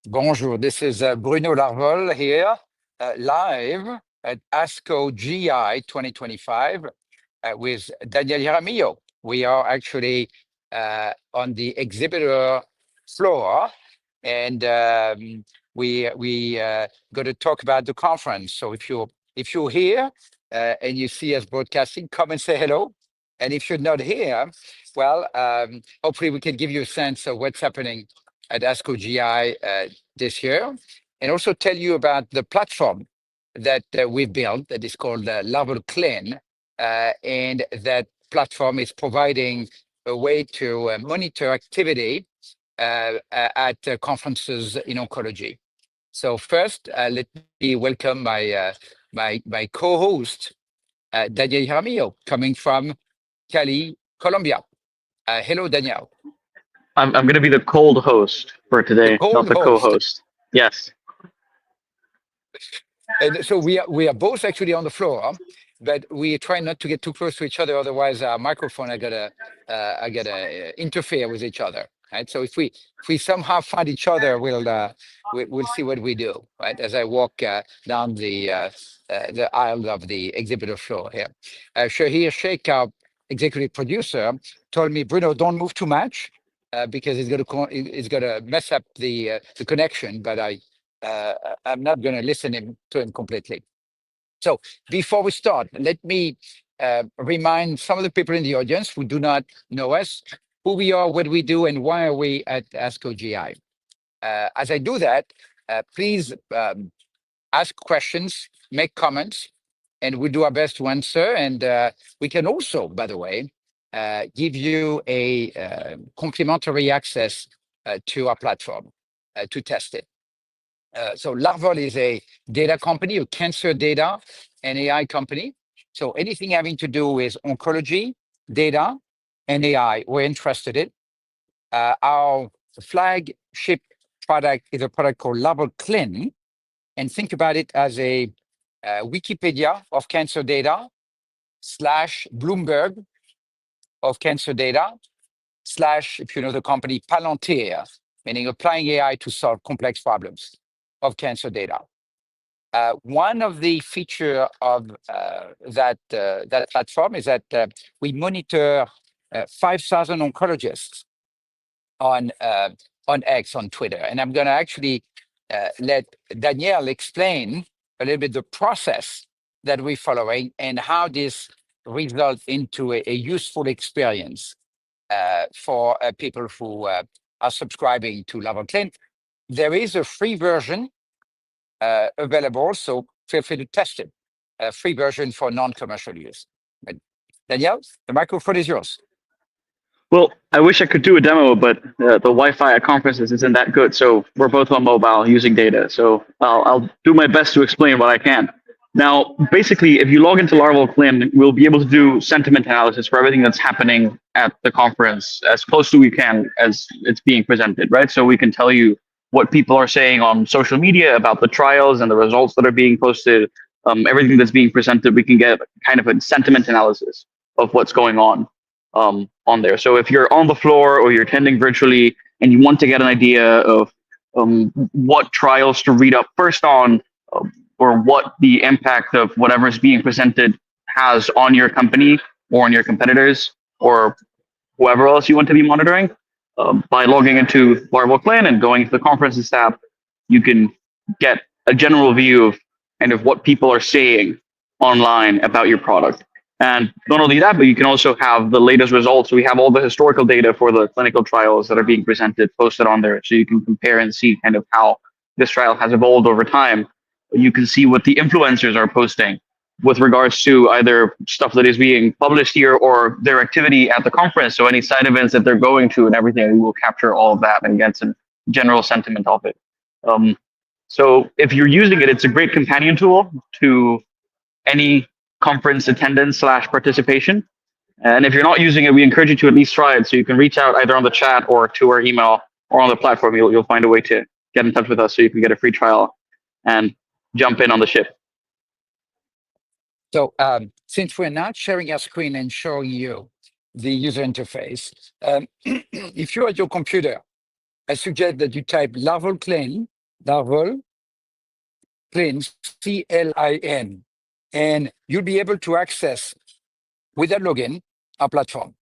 Bonjour, this is Bruno Larvol here, live at ASCO GI 2025 with Daniel Jaramillo. We are actually on the exhibitor floor, and we going to talk about the conference. So if you're here and you see us broadcasting, come and say hello. And if you're not here, well, hopefully we can give you a sense of what's happening at ASCO GI this year, and also tell you about the platform that we've built that is called LARVOL CLIN, and that platform is providing a way to monitor activity at conferences in oncology. So first, let me welcome my co-host, Daniel Jaramillo, coming from Cali, Colombia. Hello, Daniel. I'm going to be the cold host for The today, not cold the host. co-host. Yes. And so we are both actually on the floor, but we try not to get too close to each other. Otherwise, our microphone are gonna interfere with each other. Right. So if we somehow find each other, we'll see what we do. Right. As I walk down the aisle of the exhibitor floor here, Shahir Sheikh, our executive producer, told me, Bruno, don't move too much. Because it's gonna mess up the connection, but I'm not going to listen to him completely. So before we start, let me remind some of the people in the audience who do not know us, who we are, what we do, and why are we at ASCO GI. As I do that, please ask questions, make comments, and we'll do our best to answer. And we can also, by the way, give you a complimentary access to our platform to test it. So LARVOL is a data company, a cancer data and AI company. So anything having to do with oncology, data, and AI, we're interested in. Our flagship product is a product called LARVOL CLIN, and think about it as a Wikipedia of cancer data / Bloomberg of cancer data / if you know the company, Palantir, meaning applying AI to solve complex problems of cancer data. One of the feature of that platform is that we monitor 5,000 oncologists on X, on Twitter, and I'm going to actually let Danielle explain a little bit the process that we're following and how this results into a useful experience for people who are subscribing to LARVOL CLIN. There is a free version available, so feel free to test it. A free version for non-commercial use. Danielle, the microphone is yours. Well, I wish I could do a demo, but the Wi-Fi at conferences isn't that good. So we're both on mobile using data. So I'll do my best to explain what I can. Now, basically, if you log into LARVOL CLIN, we'll be able to do sentiment analysis for everything that's happening at the conference as close to we can as it's being presented, right? So we can tell you what people are saying on social media about the trials and the results that are being posted, everything that's being presented. We can get kind of a sentiment analysis of what's going on there. So if you're on the floor or you're attending virtually and you want to get an idea of what trials to read up first on, or what the impact of whatever is being presented has on your company or on your competitors or whoever else you want to be monitoring, by logging into LARVOL CLIN and going to the conferences tab, you can get a general view of kind of what people are saying online about your product. And not only that, but you can also have the latest results. So we have all the historical data for the clinical trials that are being presented, posted on there. So you can compare and see kind of how this trial has evolved over time. You can see what the influencers are posting with regards to either stuff that is being published here or their activity at the conference. So any side events that they're going to and everything, we will capture all of that and get some general sentiment of it. So if you're using it, it's a great companion tool to any conference attendance / participation. And if you're not using it, we encourage you to at least try it. So you can reach out either on the chat or to our email or on the platform. You'll find a way to get in touch with us so you can get a free trial and jump in on the ship. So since we're not sharing our screen and showing you the user interface, if you're at your computer I suggest that you type LARVOL CLIN, LARVOL CLIN, CLIN, and you'll be able to access with that login our platform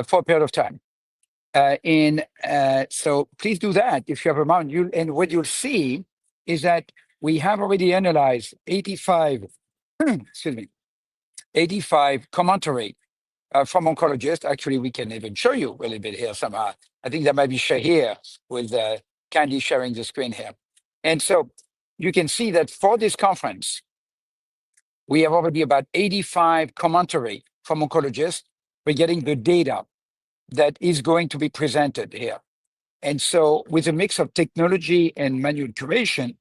for a period of time. So please do that if you have a moment. And what you'll see is that we have already analyzed 85, excuse me, 85 commentary from oncologists. Actually, we can even show you a little bit here somehow. I think that might be shared here with Candy sharing the screen here. And so you can see that for this conference, we have already about 85 commentary from oncologists. We're getting the data that is going to be presented here. And so with a mix of technology and manual curation,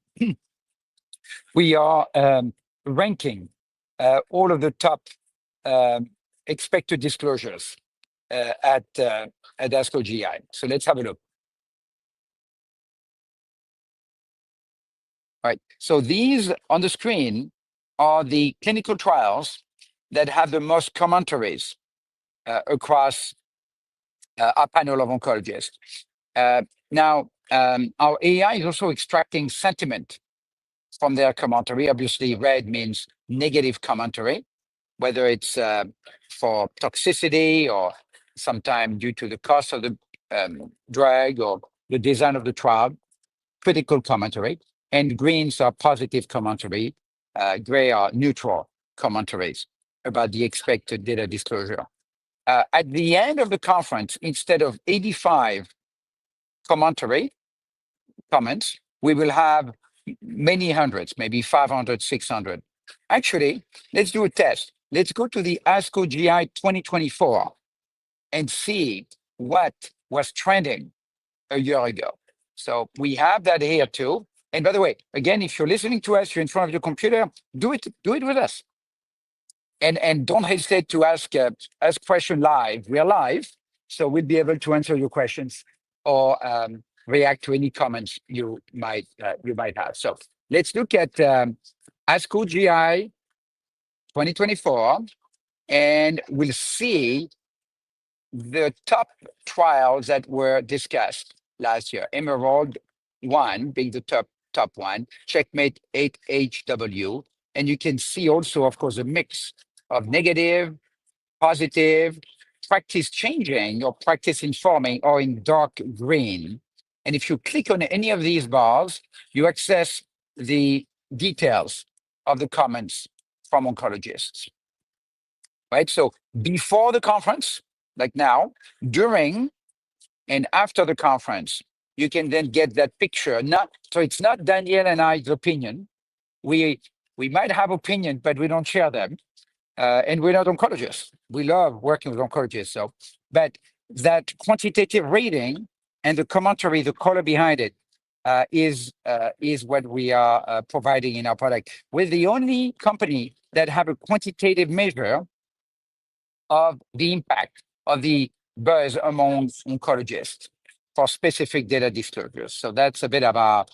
we are ranking all of the top expected disclosures at ASCO GI. So let's have a look. All right, so these on the screen are the clinical trials that have the most commentaries across our panel of oncologists. Now, our AI is also extracting sentiment from their commentary. Obviously, red means negative commentary, whether it's for toxicity or sometimes due to the cost of the drug or the design of the trial, critical commentary. And greens are positive commentary. Gray are neutral commentaries about the expected data disclosure. At the end of the conference, instead of 85 commentary comments, we will have many hundreds, maybe 500, 600. Actually, let's do a test. Let's go to the ASCO GI 2024 and see what was trending a year ago. So we have that here too. And by the way, again, if you're listening to us, you're in front of your computer, do it with us. And don't hesitate to ask question live. We are live, so we'll be able to answer your questions or react to any comments you might have. So let's look at ASCO GI 2024, and we'll see the top trials that were discussed last year. Emerald 1 being the top one, Checkmate 8HW, and you can see also, of course, a mix of negative, positive, practice changing or practice informing, or in dark green. And if you click on any of these bars, you access the details of the comments from oncologists. Right? So before the conference, like now, during and after the conference, you can then get that picture. So it's not Danielle and I's opinion. We might have opinion, but we don't share them. And we're not oncologists. We love working with oncologists. But that quantitative reading and the commentary, the color behind it, is what we are providing in our product. We're the only company that have a quantitative measure of the impact of the buzz among oncologists for specific data disclosures. So that's a bit of our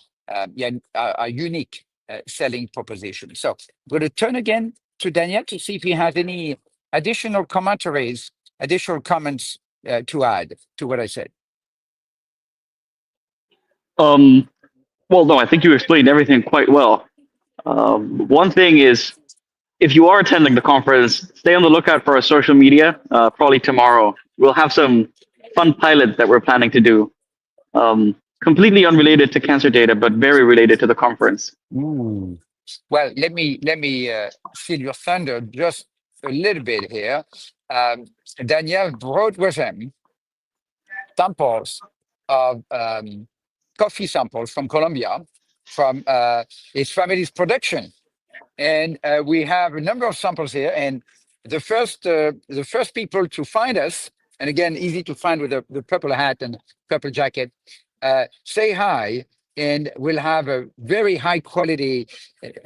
unique selling proposition. So I'm going to turn again to Daniel to see if he has any additional commentaries, additional comments to add to what I said. Well, no, I think you explained everything quite well. One thing is, if you are attending the conference, stay on the lookout for our social media. Probably tomorrow, we'll have some fun pilot that we're planning to do. Completely unrelated to cancer data, but very related to the conference. Ooh. Well, let me steal your thunder just a little bit here. Daniel brought with him samples of coffee samples from Colombia, from his family's production, and we have a number of samples here. And the first people to find us, and again, easy to find with the purple hat and purple jacket, say hi, and we'll have a very high quality,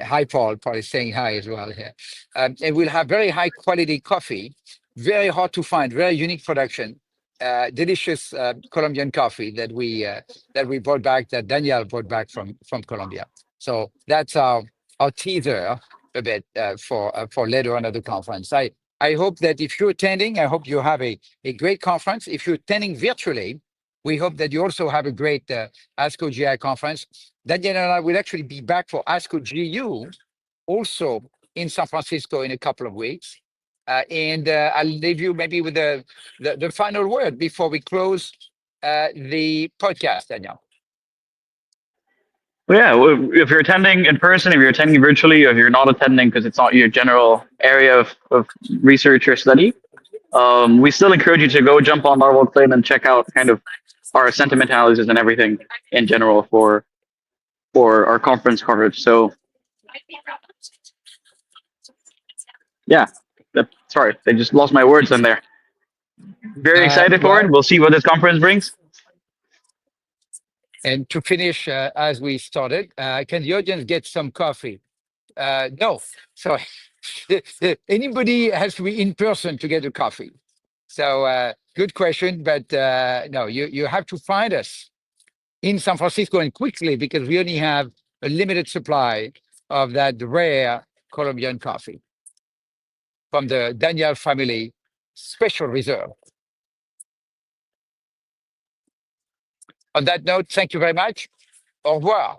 hi Paul, probably saying hi as well here. And we'll have very high quality coffee, very hard to find, very unique production, delicious Colombian coffee that we brought back, that Daniel brought back from Colombia. So that's our teaser a bit for later on at the conference. I hope that if you're attending, I hope you have a great conference. If you're attending virtually, We hope that you also have a great ASCO GI conference. Daniel and I will actually be back for ASCO GU also in San Francisco in a couple of weeks. And I'll leave you maybe with the final word before we close the podcast, Daniel. Well, yeah, if you're attending in person, if you're attending virtually, or if you're not attending because it's not your general area of research or study, we still encourage you to go jump on LARVOL CLIN and check out kind of our sentiment analysis and everything in general for our conference coverage. So yeah, sorry, I just lost my words in there. Very excited for it. We'll see what this conference brings. And to finish, as we started, can the audience get some coffee? No. So anybody has to be in person to get a coffee. So good question, but no, you have to find us in San Francisco and quickly because we only have a limited supply of that rare Colombian coffee from the Daniel family special reserve. On that note, thank you very much. Au revoir.